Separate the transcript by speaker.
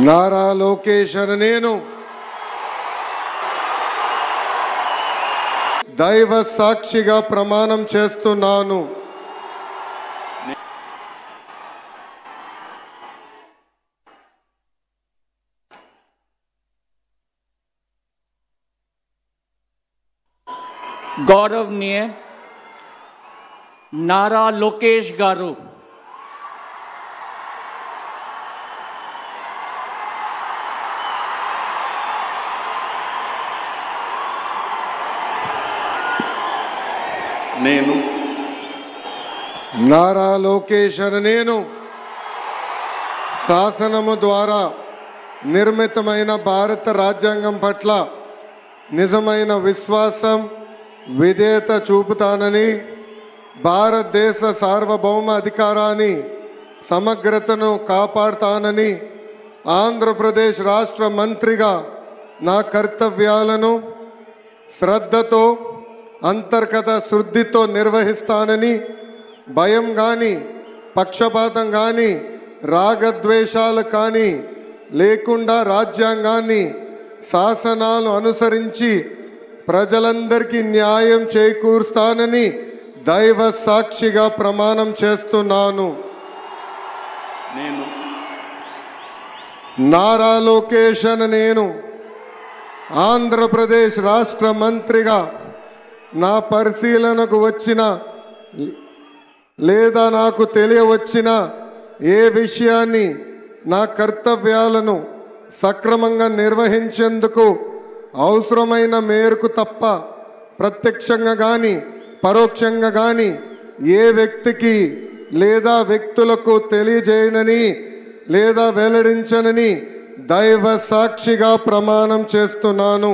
Speaker 1: నారా లోకేష్ అనే నేను దైవ సాక్షిగా ప్రమాణం చేస్తున్నాను.
Speaker 2: गौरवनीय नारा लोकेश गारू
Speaker 3: నేను
Speaker 1: నారా లోకేష్ అనే నేను శాసనము ద్వారా నిర్మితమైన భారత రాజ్యాంగం పట్ల నిజమైన విశ్వాసం విధేయత చూపుతానని, భారతదేశ సార్వభౌమ అధికారాన్ని సమగ్రతను కాపాడుతానని, ఆంధ్రప్రదేశ్ రాష్ట్ర మంత్రిగా నా కర్తవ్యాలను శ్రద్ధతో అంతర్గత శుద్ధితో నిర్వహిస్తానని, భయం కానీ పక్షపాతం కానీ రాగద్వేషాలు కానీ లేకుండా రాజ్యాంగాన్ని శాసనాలు అనుసరించి ప్రజలందరికీ న్యాయం చేకూరుస్తానని దైవ సాక్షిగా ప్రమాణం చేస్తున్నాను.
Speaker 3: నేను
Speaker 1: నారా లోకేష్ అనే నేను ఆంధ్రప్రదేశ్ రాష్ట్ర మంత్రిగా నా పరిశీలనకు వచ్చిన లేదా నాకు తెలియవచ్చిన ఏ విషయాన్ని నా కర్తవ్యాలను సక్రమంగా నిర్వహించేందుకు అవసరమైన మేరకు తప్ప ప్రత్యక్షంగా కానీ పరోక్షంగా కానీ ఏ వ్యక్తికి లేదా వ్యక్తులకు తెలియజేయనని లేదా వెల్లడించనని దైవ సాక్షిగా ప్రమాణం చేస్తున్నాను.